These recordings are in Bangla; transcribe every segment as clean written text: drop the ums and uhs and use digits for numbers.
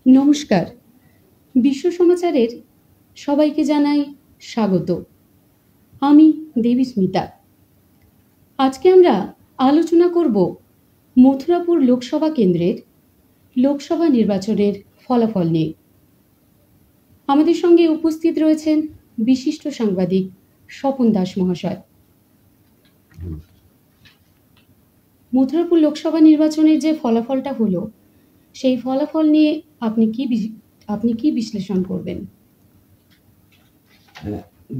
নমস্কার। বিশ্ব সমাচারের সবাইকে জানাই স্বাগত। আমি দেবীস্মিতা। আজকে আমরা আলোচনা করব মথুরাপুর লোকসভা কেন্দ্রের লোকসভা নির্বাচনের ফলাফল নিয়ে। আমাদের সঙ্গে উপস্থিত রয়েছেন বিশিষ্ট সাংবাদিক স্বপন দাস মহাশয়। মথুরাপুর লোকসভা নির্বাচনের যে ফলাফলটা হলো, সেই ফলাফল নিয়ে আপনি কি বিশ্লেষণ করবেন?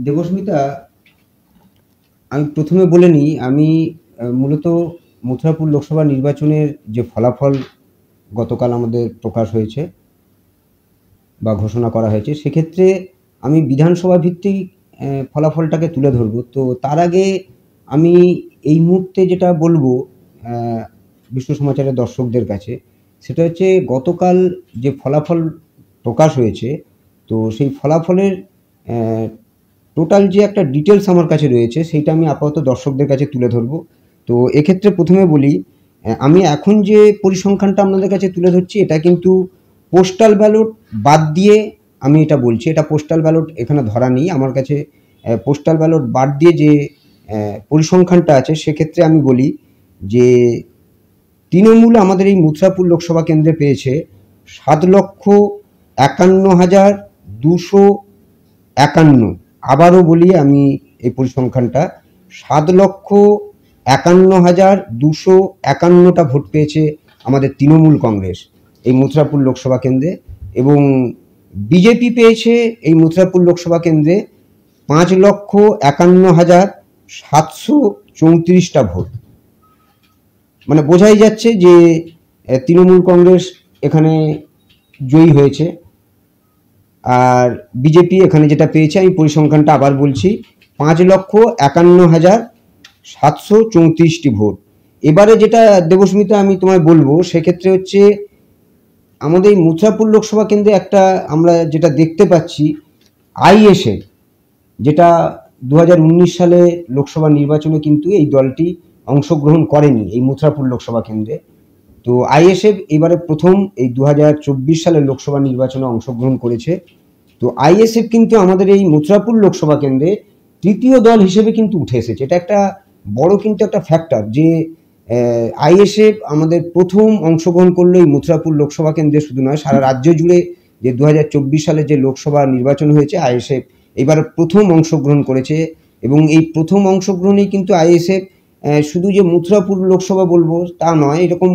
দেবস্মিতা, আমি প্রথমে বলে নিই, আমি মূলত মথুরাপুর লোকসভা নির্বাচনের যে ফলাফল গতকাল আমাদের প্রকাশ হয়েছে বা ঘোষণা করা হয়েছে, সেক্ষেত্রে আমি বিধানসভা ভিত্তিক ফলাফলটাকে তুলে ধরব। তো তার আগে আমি এই মুহূর্তে যেটা বলবো বিশ্ব সমাচারের দর্শকদের কাছে, সেটা হচ্ছে গতকাল যে ফলাফল প্রকাশ হয়েছে, তো সেই ফলাফলের টোটাল যে একটা ডিটেলস আমার কাছে রয়েছে, সেইটা আমি আপাতত দর্শকদের কাছে তুলে ধরবো। তো এক্ষেত্রে প্রথমে বলি, আমি এখন যে পরিসংখ্যানটা আপনাদের কাছে তুলে ধরছি, এটা কিন্তু পোস্টাল ব্যালট বাদ দিয়ে আমি এটা বলছি। এটা পোস্টাল ব্যালট এখানে ধরা নেই আমার কাছে। পোস্টাল ব্যালট বাদ দিয়ে যে পরিসংখ্যানটা আছে, সেক্ষেত্রে আমি বলি যে তৃণমূল আমাদের এই মথুরাপুর লোকসভা কেন্দ্রে পেয়েছে 7,51,251। আবারও বলি আমি এই পরিসংখ্যানটা, 7,51,251টা ভোট পেয়েছে আমাদের তৃণমূল কংগ্রেস এই মথুরাপুর লোকসভা কেন্দ্রে, এবং বিজেপি পেয়েছে এই মথুরাপুর লোকসভা কেন্দ্রে 5,51,734টা ভোট। মানে বোঝাই যাচ্ছে যে তৃণমূল কংগ্রেস এখানে জয়ী হয়েছে। আর বিজেপি এখানে যেটা পেয়েছে, আমি পরিসংখ্যানটা আবার বলছি, 5,51,734টি ভোট। এবারে যেটা দেবস্মিতা আমি তোমায় বলবো, সেক্ষেত্রে হচ্ছে আমাদের এই মথুরাপুর লোকসভা কেন্দ্রে একটা আমরা যেটা দেখতে পাচ্ছি, আইএসএফ, যেটা 2019 সালে লোকসভা নির্বাচনে কিন্তু এই দলটি অংশগ্রহণ করেনি এই মথুরাপুর লোকসভা কেন্দ্রে। তো আইএসএফ এবারে প্রথম এই 2024 সালের লোকসভা নির্বাচনে অংশগ্রহণ করেছে। তো আইএসএফ কিন্তু আমাদের এই মথুরাপুর লোকসভা কেন্দ্রে তৃতীয় দল হিসেবে কিন্তু উঠে এসেছে। এটা একটা বড় কিন্তু একটা ফ্যাক্টর যে আইএসএফ আমাদের প্রথম অংশগ্রহণ করলো এই মথুরাপুর লোকসভা কেন্দ্রে, শুধু নয় সারা রাজ্য জুড়ে যে 2024 সালে যে লোকসভা নির্বাচন হয়েছে, আইএসএফ এবার প্রথম অংশগ্রহণ করেছে। এবং এই প্রথম অংশগ্রহণেই কিন্তু আইএসএফ শুধু যে মথুরাপুর লোকসভা বলবো তা নয়, এরকম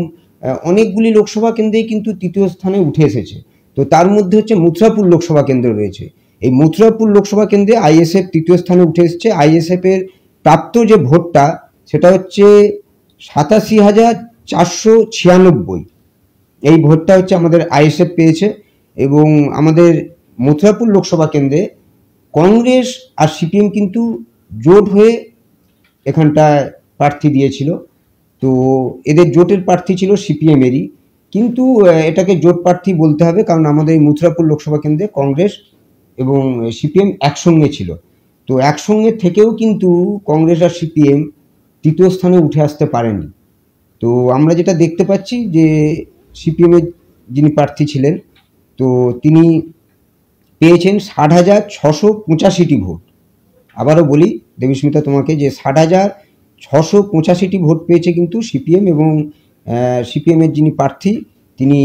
অনেকগুলি লোকসভা কেন্দ্রেই কিন্তু তৃতীয় স্থানে উঠে এসেছে। তো তার মধ্যে হচ্ছে মথুরাপুর লোকসভা কেন্দ্র রয়েছে। এই মথুরাপুর লোকসভা কেন্দ্রে আইএসএফ তৃতীয় স্থানে উঠে এসেছে। আইএসএফ এর প্রাপ্ত যে ভোটটা, সেটা হচ্ছে 87,496। এই ভোটটা হচ্ছে আমাদের আইএসএফ পেয়েছে। এবং আমাদের মথুরাপুর লোকসভা কেন্দ্রে কংগ্রেস আর সিপিএম কিন্তু জোট হয়ে এখানটায় প্রার্থী দিয়েছিল। তো এদের জোটের প্রার্থী ছিল সিপিএমেরই, কিন্তু এটাকে জোট প্রার্থী বলতে হবে, কারণ আমাদের এই মথুরাপুর লোকসভা কেন্দ্রে কংগ্রেস এবং সিপিএম একসঙ্গে ছিল। তো একসঙ্গে থেকেও কিন্তু কংগ্রেস আর সিপিএম তৃতীয় স্থানে উঠে আসতে পারেনি। তো আমরা যেটা দেখতে পাচ্ছি যে সিপিএমের যিনি প্রার্থী ছিলেন, তো তিনি পেয়েছেন 60,685টি ভোট। আবারও বলি দেবস্মিতা তোমাকে, যে 60,685টি ভোট পেয়েছে কিন্তু সিপিএম, এবং সিপিএমের যিনি প্রার্থী তিনি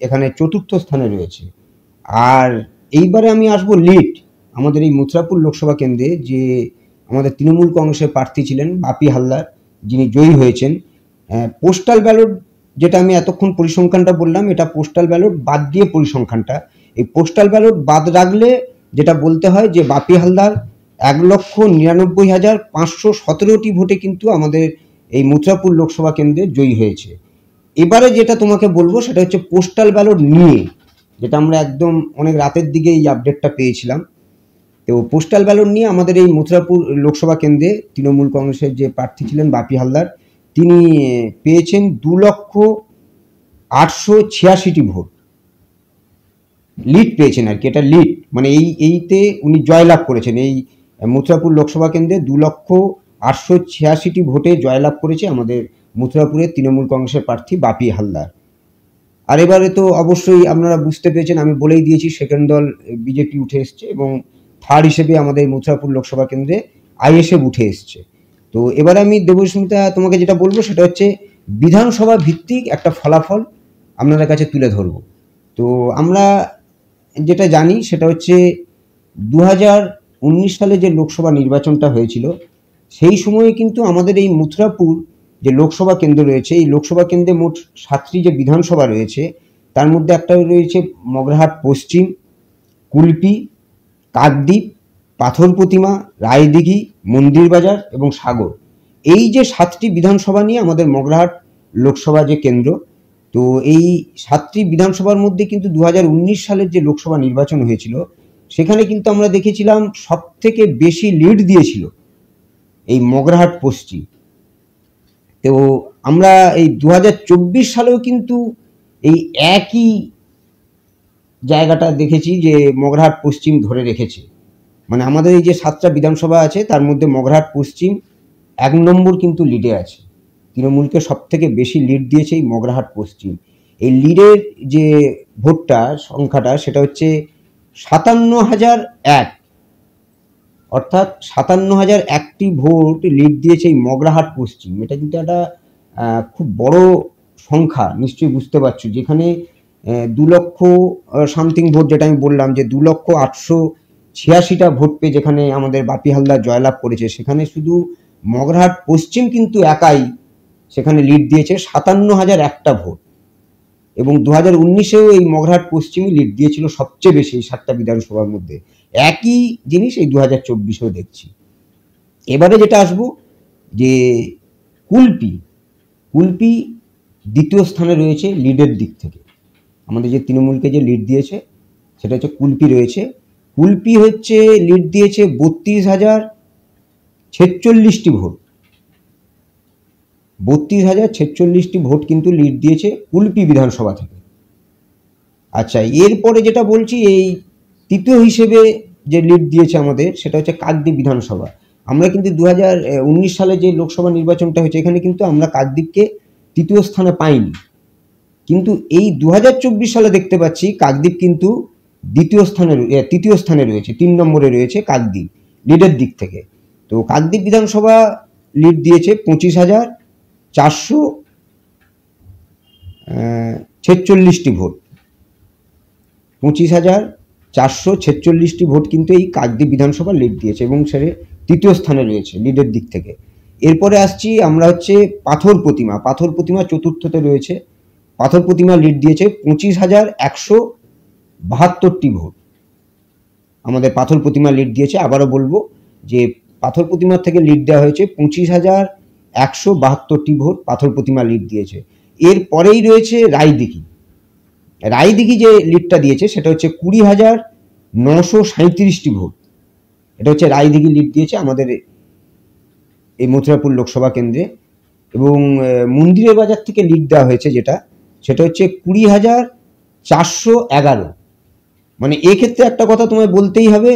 এখানে চতুর্থ স্থানে রয়েছে। আর এইবারে আমি আসবো লিড আমাদের এই মথুরাপুর লোকসভা কেন্দ্রে, যে আমাদের তৃণমূল কংগ্রেসের প্রার্থী ছিলেন বাপি হালদার, যিনি জয়ী হয়েছেন। পোস্টাল ব্যালট, যেটা আমি এতক্ষণ পরিসংখ্যানটা বললাম, এটা পোস্টাল ব্যালট বাদ দিয়ে পরিসংখ্যানটা। এই পোস্টাল ব্যালট বাদ রাখলে যেটা বলতে হয় যে বাপি হালদার 1,99,517টি ভোটে কিন্তু আমাদের এই মথুরাপুর লোকসভা কেন্দ্রে জয়ী হয়েছে। এবারে যেটা তোমাকে বলবো সেটা হচ্ছে পোস্টাল ব্যালট নিয়ে, যেটা আমরা একদম অনেক রাতের দিকে এই আপডেটটা পেয়েছিলাম। তো পোস্টাল ব্যালট নিয়ে আমাদের এই মথুরাপুর লোকসভা কেন্দ্রে তৃণমূল কংগ্রেসের যে প্রার্থী ছিলেন বাপি হালদার, তিনি পেয়েছেন 2,886টি ভোট। লিড পেয়েছেন আর কি, এটা লিড মানে এইতে উনি জয়লাভ করেছেন। এই মথুরাপুর লোকসভা কেন্দ্রে 2,886টি ভোটে জয়লাভ করেছে আমাদের মথুরাপুরের তৃণমূল কংগ্রেসের প্রার্থী বাপি হালদার। আর এবারে তো অবশ্যই আপনারা বুঝতে পেরেছেন, আমি বলেই দিয়েছি সেকেন্ড দল বিজেপি উঠে এসছে এবং থার্ড হিসেবে আমাদের মথুরাপুর লোকসভা কেন্দ্রে আইএসএফ উঠে এসছে। তো এবারে আমি দেবস্মিতা তোমাকে যেটা বলবো সেটা হচ্ছে বিধানসভা ভিত্তিক একটা ফলাফল আপনাদের কাছে তুলে ধরবো। তো আমরা যেটা জানি সেটা হচ্ছে 2019 সালে যে লোকসভা নির্বাচনটা হয়েছিল সেই সময়ে কিন্তু আমাদের এই মথুরাপুর যে লোকসভা কেন্দ্র রয়েছে, এই লোকসভা কেন্দ্রে মোট 7টি যে বিধানসভা রয়েছে তার মধ্যে একটা রয়েছে মগরাহাট পশ্চিম, কুলপি, কাকদ্বীপ, পাথর প্রতিমা, রায়দিঘি, মন্দির বাজার এবং সাগর। এই যে 7টি বিধানসভা নিয়ে আমাদের মগরাহাট লোকসভা যে কেন্দ্র, তো এই 7টি বিধানসভার মধ্যে কিন্তু 2019 সালের যে লোকসভা নির্বাচন হয়েছিল সেখানে কিন্তু আমরা দেখেছিলাম সব থেকে বেশি লিড দিয়েছিল এই মগরাহাট পশ্চিম। তো আমরা এই 2024 সালেও কিন্তু এই একই জায়গাটা দেখেছি যে মগরাহাট পশ্চিম ধরে রেখেছে। মানে আমাদের এই যে 7টা বিধানসভা আছে তার মধ্যে মগরাহাট পশ্চিম 1 নম্বর কিন্তু লিডে আছে। তৃণমূলকে সব থেকে বেশি লিড দিয়েছে এই মগরাহাট পশ্চিম। এই লিডের যে ভোটটা সংখ্যাটা সেটা হচ্ছে 57,001, অর্থাৎ 57,001টি ভোট লিড দিয়েছে এই মগরাহাট পশ্চিম। এটা কিন্তু একটা খুব বড় সংখ্যা, নিশ্চয়ই বুঝতে পারছো। যেখানে 2 লক্ষ সামথিং ভোট, যেটা আমি বললাম যে 2,886টা ভোট পেয়ে যেখানে আমাদের বাপি হালদার জয়লাভ করেছে, সেখানে শুধু মগরাহাট পশ্চিম কিন্তু একাই সেখানে লিড দিয়েছে 57,001টা ভোট। এবং 2019-এও এই মগরাহাট পশ্চিমই লিড দিয়েছিল সবচেয়ে বেশি এই 7টা বিধানসভার মধ্যে। একই জিনিস এই 2024-এও দেখছি। এবারে যেটা আসবো যে কুলপি দ্বিতীয় স্থানে রয়েছে লিডের দিক থেকে। আমাদের যে তৃণমূলকে যে লিড দিয়েছে সেটা হচ্ছে কুলপি রয়েছে। কুলপি হচ্ছে লিড দিয়েছে 32,046টি ভোট। 32,046টি ভোট কিন্তু লিড দিয়েছে কুলপি বিধানসভা থেকে। আচ্ছা, এরপরে যেটা বলছি এই তৃতীয় হিসেবে যে লিড দিয়েছে আমাদের সেটা হচ্ছে কাকদ্বীপ বিধানসভা। আমরা কিন্তু 2019 সালে যে লোকসভা নির্বাচনটা হয়েছে এখানে কিন্তু আমরা কাকদ্বীপকে তৃতীয় স্থানে পাইনি, কিন্তু এই 2024 সালে দেখতে পাচ্ছি কাকদ্বীপ কিন্তু তৃতীয় স্থানে রয়েছে, 3 নম্বরে রয়েছে কাকদ্বীপ লিডের দিক থেকে। তো কাকদ্বীপ বিধানসভা লিড দিয়েছে 25,446টি ভোট। 25,446টি ভোট কিন্তু এই কাকদ্বীপ বিধানসভা লিড দিয়েছে এবং সে তৃতীয় স্থানে রয়েছে লিডের দিক থেকে। এরপরে আসছি আমরা হচ্ছে পাথর প্রতিমা চতুর্থতে রয়েছে। পাথর প্রতিমা লিড দিয়েছে 25,172টি ভোট। আমাদের পাথর প্রতিমা লিড দিয়েছে, আবারও বলবো যে পাথর প্রতিমার থেকে লিড দেওয়া হয়েছে 25,172টি ভোট পাথর প্রতিমা লিড দিয়েছে। এরপরেই রয়েছে রায়দিঘি যে লিডটা দিয়েছে সেটা হচ্ছে 20,937টি ভোট। এটা হচ্ছে রায়দিঘি লিড দিয়েছে আমাদের এই মথুরাপুর লোকসভা কেন্দ্রে। এবং মন্দিরের বাজার থেকে লিড দেওয়া হয়েছে সেটা হচ্ছে 20,411। মানে এক্ষেত্রে একটা কথা তোমায় বলতেই হবে,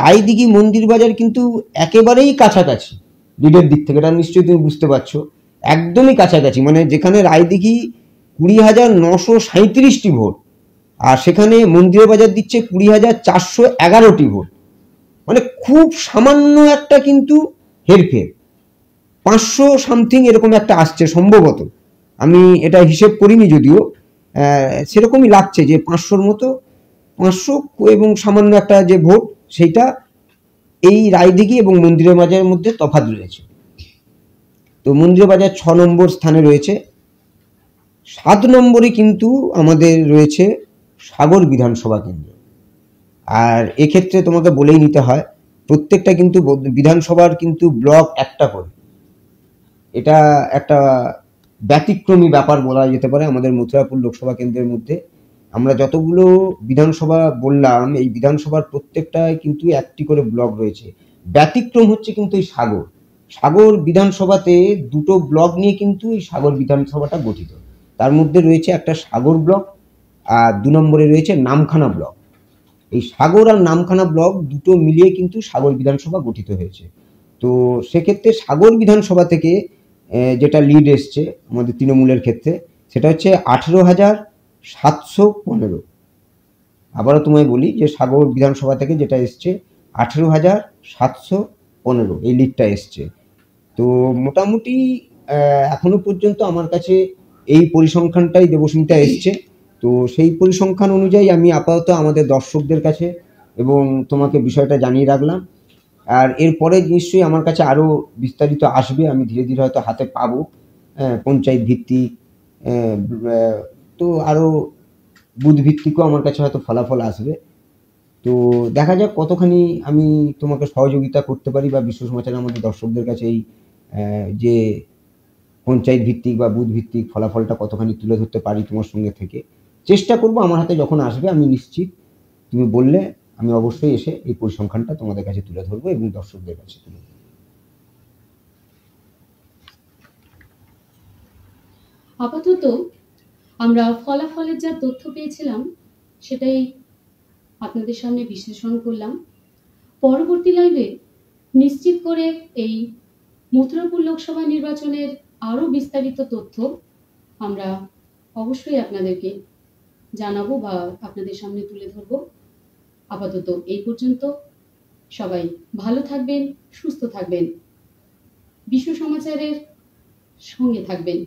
রায়দিঘি মন্দির বাজার কিন্তু একেবারেই কাছাকাছি লিডের দিক থেকে, এটা নিশ্চয়ই তুমি বুঝতে পারছো, একদমই কাছাকাছি। মানে যেখানে রায়দিঘি 20,937টি ভোট আর সেখানে মন্দিরের বাজার দিচ্ছে 20,411টি ভোট। মানে খুব সামান্য একটা কিন্তু হেরফের, 500 সামথিং এরকম একটা আসছে সম্ভবত। আমি এটা হিসেব করিনি, যদিও সেরকমই লাগছে যে 500-র মতো, 500 এবং সামান্য একটা যে ভোট সেইটা এই রায়দিঘি এবং মন্দিরের বাজারের মধ্যে তফাৎ রয়েছে। তো মন্দিরের বাজার 6 নম্বর স্থানে রয়েছে। 7 নম্বরে কিন্তু আমাদের রয়েছে সাগর বিধানসভা কেন্দ্র। আর এক্ষেত্রে তোমাকে বলেই নিতে হয় প্রত্যেকটা কিন্তু বিধানসভার কিন্তু ব্লক একটা করে, এটা একটা ব্যতিক্রমী ব্যাপার বলা যেতে পারে আমাদের মথুরাপুর লোকসভা কেন্দ্রের মধ্যে। আমরা যতগুলো বিধানসভা বললাম এই বিধানসভার প্রত্যেকটায় কিন্তু একটি করে ব্লক রয়েছে। ব্যতিক্রম হচ্ছে কিন্তু এই সাগর বিধানসভাতে 2টো ব্লক নিয়ে কিন্তু এই সাগর বিধানসভাটা গঠিত। তার মধ্যে রয়েছে একটা সাগর ব্লক আর 2 নম্বরে রয়েছে নামখানা ব্লক। এই সাগর আর নামখানা ব্লক দুটো মিলিয়ে কিন্তু সাগর বিধানসভা গঠিত হয়েছে। তো সেক্ষেত্রে সাগর বিধানসভা থেকে যেটা লিড এসছে আমাদের তৃণমূলের ক্ষেত্রে সেটা হচ্ছে 715। আবারও তোমায় বলি যে সাগর বিধানসভা থেকে যেটা এসছে 18,715 এই লিডটা এসছে। তো মোটামুটি এখনো পর্যন্ত আমার কাছে এই পরিসংখ্যানটাই দেবস্মিতা এসছে। তো সেই পরিসংখ্যান অনুযায়ী আমি আপাতত আমাদের দর্শকদের কাছে এবং তোমাকে বিষয়টা জানিয়ে রাখলাম। আর এরপরে নিশ্চয়ই আমার কাছে আরও বিস্তারিত আসবে, আমি ধীরে ধীরে হয়তো হাতে পাবো পঞ্চায়েত ভিত্তিক, তো আরও বুথ ভিত্তিকও আমার কাছে হয়তো ফলাফল আসবে। তো দেখা যাক কতখানি আমি তোমাকে সহযোগিতা করতে পারি বা বিশ্ব সমাচারে আমাদের দর্শকদের কাছে এই যে পঞ্চায়েত ভিত্তিক বা বুথ ভিত্তিক ফলাফলটা কতখানি তুলে ধরতে পারি তোমার সঙ্গে থেকে। চেষ্টা করব, আমার হাতে যখন আসবে আমি নিশ্চিত, তুমি বললে আমি অবশ্যই এসে এই পরিসংখ্যানটা তোমাদের কাছে তুলে ধরবো এবং দর্শকদের কাছে তুলে ধরবো। আপাতত আমরা ফলাফলের যা তথ্য পেয়েছিলাম সেটাই আপনাদের সামনে বিশ্লেষণ করলাম। পরবর্তী লাইভে নিশ্চিত করে এই মথুরাপুর লোকসভা নির্বাচনের আরও বিস্তারিত তথ্য আমরা অবশ্যই আপনাদেরকে জানাবো বা আপনাদের সামনে তুলে ধরবো। আপাতত এই পর্যন্ত। সবাই ভালো থাকবেন, সুস্থ থাকবেন, বিশ্ব সমাচারের সঙ্গে থাকবেন।